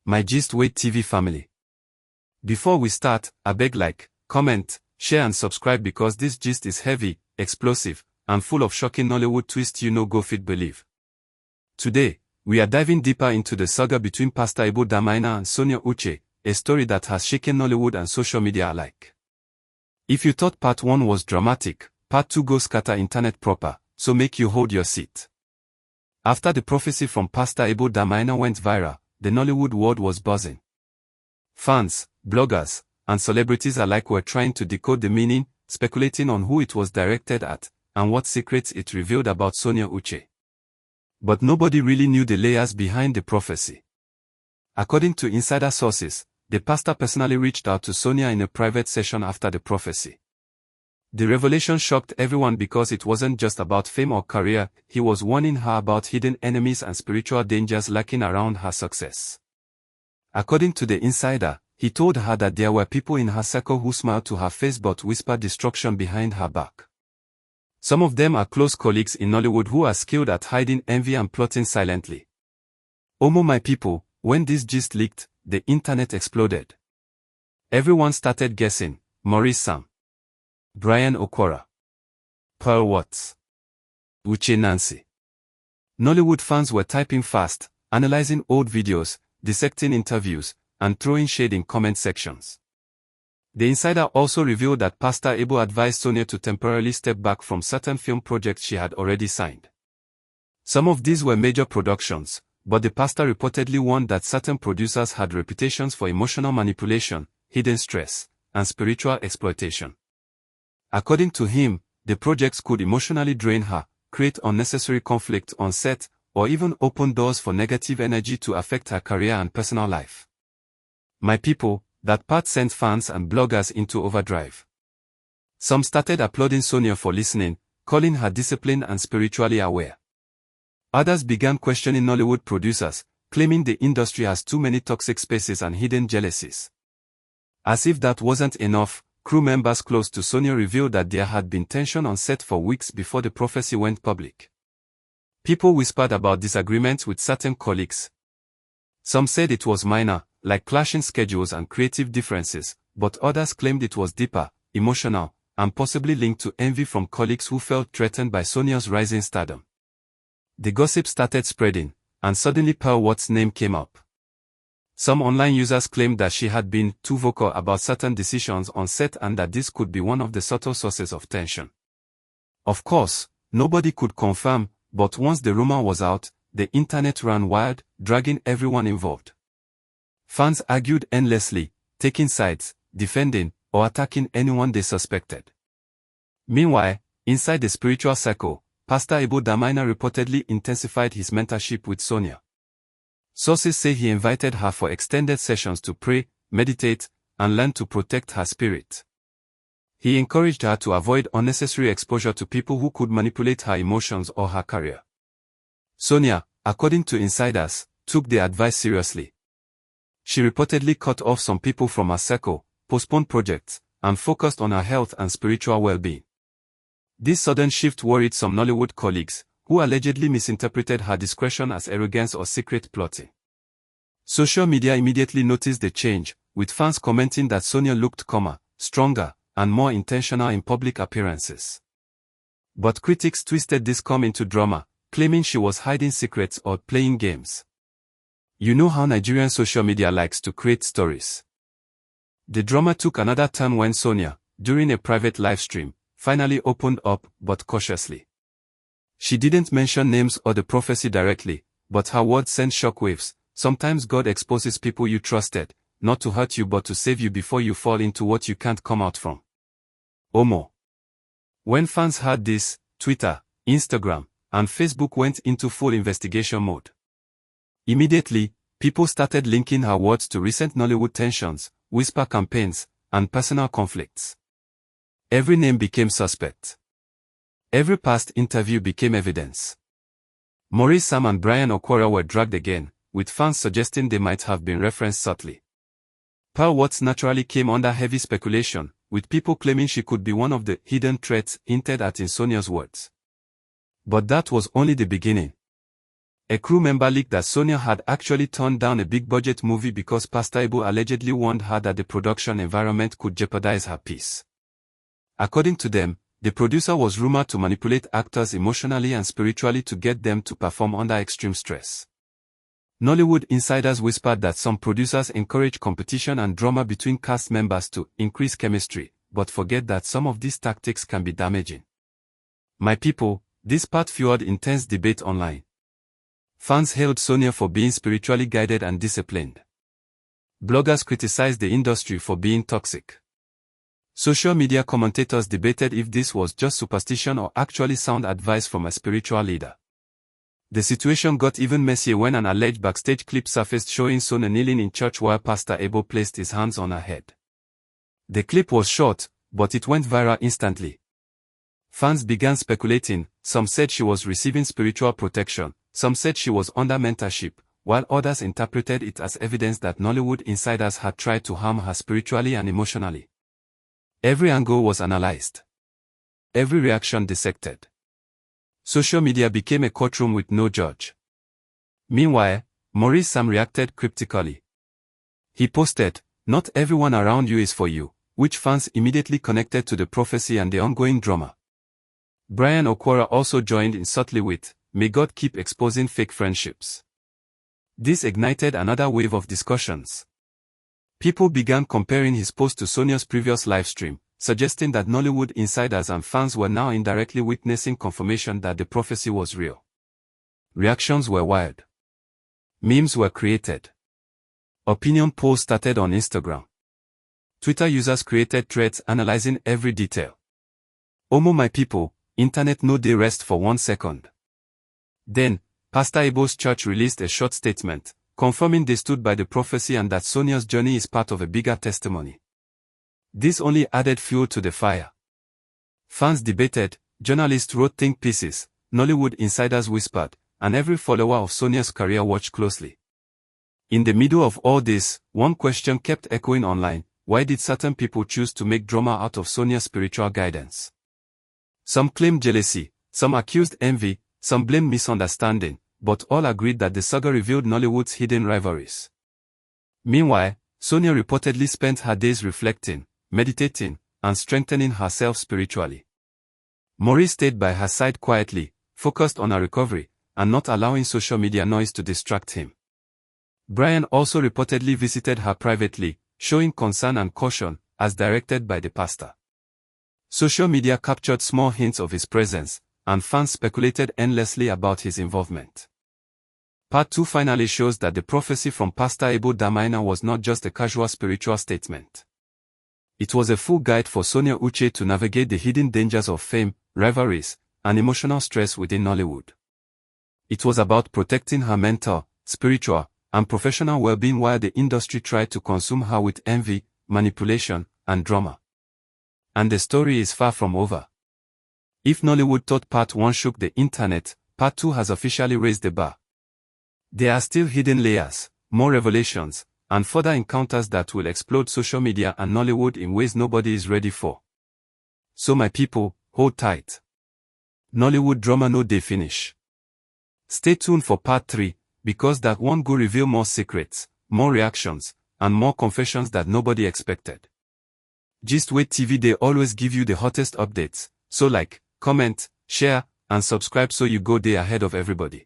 My Gistway TV family. Before we start, I beg like, comment, share and subscribe because this gist is heavy, explosive, and full of shocking Nollywood twists you no go fit believe. Today, we are diving deeper into the saga between Pastor Abel Damina and Sonia Uche, a story that has shaken Nollywood and social media alike. If you thought part 1 was dramatic, part 2 goes scatter internet proper, so make you hold your seat. After the prophecy from Pastor Abel Damina went viral, the Nollywood world was buzzing. Fans, bloggers, and celebrities alike were trying to decode the meaning, speculating on who it was directed at, and what secrets it revealed about Sonia Uche. But nobody really knew the layers behind the prophecy. According to insider sources, the pastor personally reached out to Sonia in a private session after the prophecy. The revelation shocked everyone because it wasn't just about fame or career, he was warning her about hidden enemies and spiritual dangers lurking around her success. According to the insider, he told her that there were people in her circle who smiled to her face but whispered destruction behind her back. Some of them are close colleagues in Nollywood who are skilled at hiding envy and plotting silently. Omo my people, when this gist leaked, the internet exploded. Everyone started guessing, Maurice, Bryan Okwara, Pearl Watts, Uche Nancy. Nollywood fans were typing fast, analyzing old videos, dissecting interviews, and throwing shade in comment sections. The insider also revealed that Pastor Abel advised Sonia to temporarily step back from certain film projects she had already signed. Some of these were major productions, but the pastor reportedly warned that certain producers had reputations for emotional manipulation, hidden stress, and spiritual exploitation. According to him, the projects could emotionally drain her, create unnecessary conflict on set, or even open doors for negative energy to affect her career and personal life. My people, that part sent fans and bloggers into overdrive. Some started applauding Sonia for listening, calling her disciplined and spiritually aware. Others began questioning Nollywood producers, claiming the industry has too many toxic spaces and hidden jealousies. As if that wasn't enough, crew members close to Sonia revealed that there had been tension on set for weeks before the prophecy went public. People whispered about disagreements with certain colleagues. Some said it was minor, like clashing schedules and creative differences, but others claimed it was deeper, emotional, and possibly linked to envy from colleagues who felt threatened by Sonia's rising stardom. The gossip started spreading, and suddenly Pearl Watts' name came up. Some online users claimed that she had been too vocal about certain decisions on set and that this could be one of the subtle sources of tension. Of course, nobody could confirm, but once the rumor was out, the internet ran wild, dragging everyone involved. Fans argued endlessly, taking sides, defending, or attacking anyone they suspected. Meanwhile, inside the spiritual circle, Pastor Abel Damina reportedly intensified his mentorship with Sonia. Sources say he invited her for extended sessions to pray, meditate, and learn to protect her spirit. He encouraged her to avoid unnecessary exposure to people who could manipulate her emotions or her career. Sonia, according to insiders, took the advice seriously. She reportedly cut off some people from her circle, postponed projects, and focused on her health and spiritual well-being. This sudden shift worried some Nollywood colleagues, who allegedly misinterpreted her discretion as arrogance or secret plotting. Social media immediately noticed the change, with fans commenting that Sonia looked calmer, stronger, and more intentional in public appearances. But critics twisted this calm into drama, claiming she was hiding secrets or playing games. You know how Nigerian social media likes to create stories. The drama took another turn when Sonia, during a private live stream, finally opened up, but cautiously. She didn't mention names or the prophecy directly, but her words sent shockwaves. Sometimes God exposes people you trusted, not to hurt you but to save you before you fall into what you can't come out from. Omo. When fans heard this, Twitter, Instagram, and Facebook went into full investigation mode. Immediately, people started linking her words to recent Nollywood tensions, whisper campaigns, and personal conflicts. Every name became suspect. Every past interview became evidence. Maurice and Bryan Okwara were dragged again, with fans suggesting they might have been referenced subtly. Pearl Watts naturally came under heavy speculation, with people claiming she could be one of the hidden threats hinted at in Sonia's words. But that was only the beginning. A crew member leaked that Sonia had actually turned down a big-budget movie because Pastor Abel allegedly warned her that the production environment could jeopardize her peace. According to them, the producer was rumored to manipulate actors emotionally and spiritually to get them to perform under extreme stress. Nollywood insiders whispered that some producers encourage competition and drama between cast members to increase chemistry, but forget that some of these tactics can be damaging. My people, this part fueled intense debate online. Fans hailed Sonia for being spiritually guided and disciplined. Bloggers criticized the industry for being toxic. Social media commentators debated if this was just superstition or actually sound advice from a spiritual leader. The situation got even messier when an alleged backstage clip surfaced showing Sonia kneeling in church while Pastor Abel placed his hands on her head. The clip was short, but it went viral instantly. Fans began speculating. Some said she was receiving spiritual protection, some said she was under mentorship, while others interpreted it as evidence that Nollywood insiders had tried to harm her spiritually and emotionally. Every angle was analyzed. Every reaction dissected. Social media became a courtroom with no judge. Meanwhile, Maurice reacted cryptically. He posted, "Not everyone around you is for you," which fans immediately connected to the prophecy and the ongoing drama. Bryan Okwara also joined in subtly with, "May God keep exposing fake friendships." This ignited another wave of discussions. People began comparing his post to Sonia's previous livestream, suggesting that Nollywood insiders and fans were now indirectly witnessing confirmation that the prophecy was real. Reactions were wild. Memes were created. Opinion polls started on Instagram. Twitter users created threads analyzing every detail. Omo my people, internet no dey rest for 1 second. Then, Pastor Abel's church released a short statement, confirming they stood by the prophecy and that Sonia's journey is part of a bigger testimony. This only added fuel to the fire. Fans debated, journalists wrote think pieces, Nollywood insiders whispered, and every follower of Sonia's career watched closely. In the middle of all this, one question kept echoing online: why did certain people choose to make drama out of Sonia's spiritual guidance? Some claimed jealousy, some accused envy, some blamed misunderstanding, but all agreed that the saga revealed Nollywood's hidden rivalries. Meanwhile, Sonia reportedly spent her days reflecting, meditating, and strengthening herself spiritually. Maurice stayed by her side quietly, focused on her recovery, and not allowing social media noise to distract him. Bryan also reportedly visited her privately, showing concern and caution, as directed by the pastor. Social media captured small hints of his presence, and fans speculated endlessly about his involvement. Part 2 finally shows that the prophecy from Pastor Abel Damina was not just a casual spiritual statement. It was a full guide for Sonia Uche to navigate the hidden dangers of fame, rivalries, and emotional stress within Nollywood. It was about protecting her mental, spiritual, and professional well-being while the industry tried to consume her with envy, manipulation, and drama. And the story is far from over. If Nollywood thought Part 1 shook the internet, Part 2 has officially raised the bar. There are still hidden layers, more revelations, and further encounters that will explode social media and Nollywood in ways nobody is ready for. So my people, hold tight. Nollywood drama no dey finish. Stay tuned for Part 3, because that one go reveal more secrets, more reactions, and more confessions that nobody expected. Gistwait TV they always give you the hottest updates, so like, comment, share, and subscribe so you go day ahead of everybody.